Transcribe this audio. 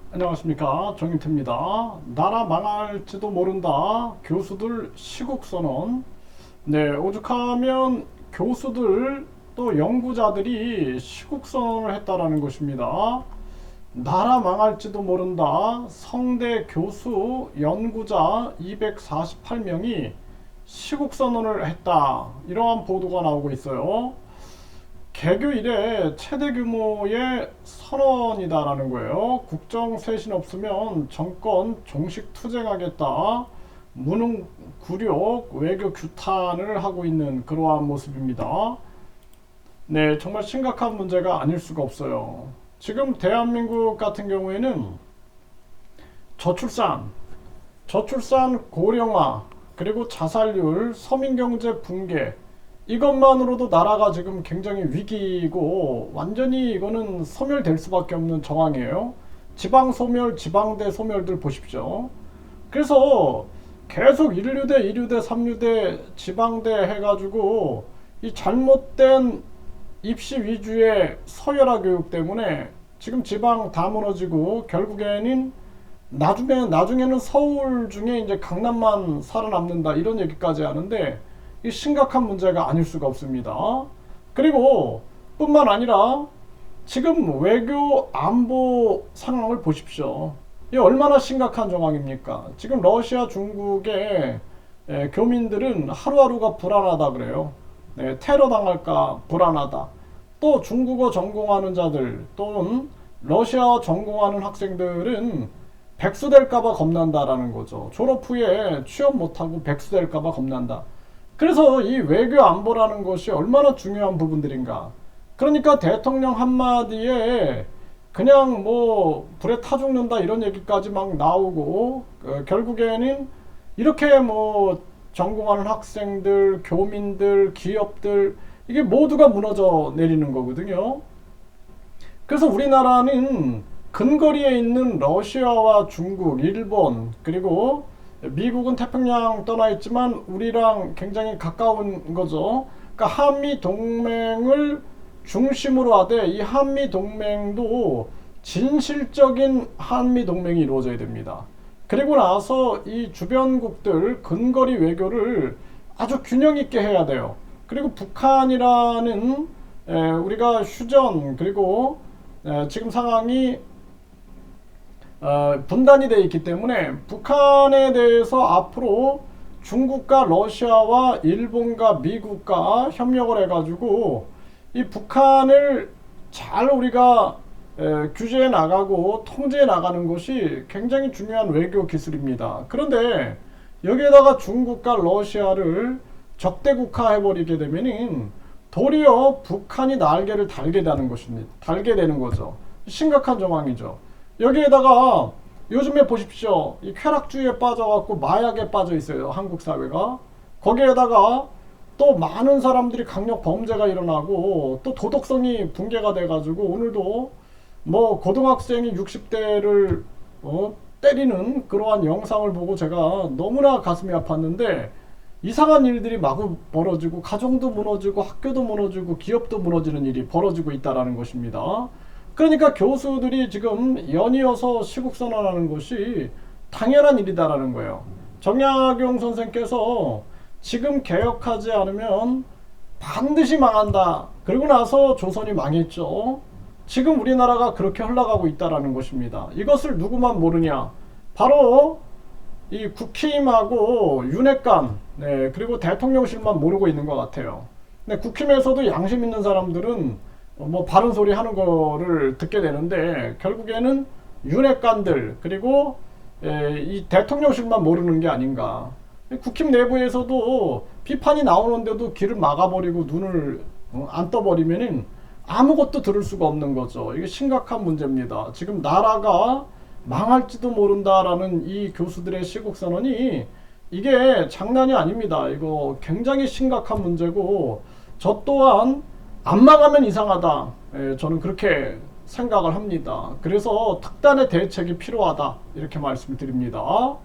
안녕하십니까, 정인태입니다. 나라 망할지도 모른다. 교수들 시국선언. 네, 오죽하면 교수들 또 연구자들이 시국선언을 했다라는 것입니다. 나라 망할지도 모른다. 성대 교수 연구자 248명이 시국선언을 했다. 이러한 보도가 나오고 있어요. 개교 이래 최대 규모의 선언이다라는 거예요. 국정 쇄신 없으면 정권 종식 투쟁하겠다. 무능 굴욕 외교 규탄을 하고 있는 그러한 모습입니다. 네, 정말 심각한 문제가 아닐 수가 없어요. 지금 대한민국 같은 경우에는 저출산 고령화, 그리고 자살률, 서민경제 붕괴, 이것만으로도 나라가 지금 굉장히 위기이고 완전히 이거는 소멸될 수밖에 없는 정황이에요. 지방 소멸, 지방대 소멸들 보십시오. 그래서 계속 인류대, 이류대, 삼류대, 지방대 해가지고 이 잘못된 입시 위주의 서열화 교육 때문에 지금 지방 다 무너지고 결국에는 나중에는 서울 중에 이제 강남만 살아남는다 이런 얘기까지 하는데 이 심각한 문제가 아닐 수가 없습니다. 그리고 뿐만 아니라 지금 외교 안보 상황을 보십시오. 이 얼마나 심각한 정황입니까? 지금 러시아, 중국의 교민들은 하루하루가 불안하다 그래요. 네, 테러 당할까 불안하다. 또 중국어 전공하는 자들 또는 러시아어 전공하는 학생들은 백수될까봐 겁난다라는 거죠. 졸업 후에 취업 못하고 백수될까봐 겁난다. 그래서 이 외교 안보라는 것이 얼마나 중요한 부분들인가. 그러니까 대통령 한마디에 그냥 뭐 불에 타 죽는다 이런 얘기까지 막 나오고 결국에는 이렇게 뭐 전공하는 학생들, 교민들, 기업들 이게 모두가 무너져 내리는 거거든요. 그래서 우리나라는 근거리에 있는 러시아와 중국, 일본, 그리고 미국은 태평양 떠나 있지만 우리랑 굉장히 가까운 거죠. 그러니까 한미 동맹을 중심으로 하되 이 한미 동맹도 진실적인 한미 동맹이 이루어져야 됩니다. 그리고 나서 이 주변국들 근거리 외교를 아주 균형 있게 해야 돼요. 그리고 북한이라는 우리가 휴전 그리고 지금 상황이 분단이 되어 있기 때문에 북한에 대해서 앞으로 중국과 러시아와 일본과 미국과 협력을 해가지고 이 북한을 잘 우리가 규제해 나가고 통제해 나가는 것이 굉장히 중요한 외교 기술입니다. 그런데 여기에다가 중국과 러시아를 적대국화 해버리게 되면은 도리어 북한이 날개를 달게 되는 것입니다. 달게 되는 거죠. 심각한 정황이죠. 여기에다가 요즘에 보십시오. 이 쾌락주의에 빠져갖고 마약에 빠져 있어요. 한국 사회가. 거기에다가 또 많은 사람들이 강력 범죄가 일어나고 또 도덕성이 붕괴가 돼가지고 오늘도 뭐 고등학생이 60대를 때리는 그러한 영상을 보고 제가 너무나 가슴이 아팠는데 이상한 일들이 마구 벌어지고 가정도 무너지고 학교도 무너지고 기업도 무너지는 일이 벌어지고 있다는 것입니다. 그러니까 교수들이 지금 연이어서 시국선언하는 것이 당연한 일이다라는 거예요. 정약용 선생께서 지금 개혁하지 않으면 반드시 망한다. 그리고 나서 조선이 망했죠. 지금 우리나라가 그렇게 흘러가고 있다라는 것입니다. 이것을 누구만 모르냐? 바로 이 국힘하고 윤핵관, 네, 그리고 대통령실만 모르고 있는 것 같아요. 근데 국힘에서도 양심 있는 사람들은 뭐 바른 소리 하는 거를 듣게 되는데 결국에는 윤핵관들 그리고 이 대통령실만 모르는 게 아닌가. 국힘 내부에서도 비판이 나오는데도 귀를 막아버리고 눈을 안 떠버리면은 아무것도 들을 수가 없는 거죠. 이게 심각한 문제입니다. 지금 나라가 망할지도 모른다라는 이 교수들의 시국선언이 이게 장난이 아닙니다. 이거 굉장히 심각한 문제고 저 또한 안 망하면 이상하다. 저는 그렇게 생각을 합니다. 그래서 특단의 대책이 필요하다. 이렇게 말씀을 드립니다.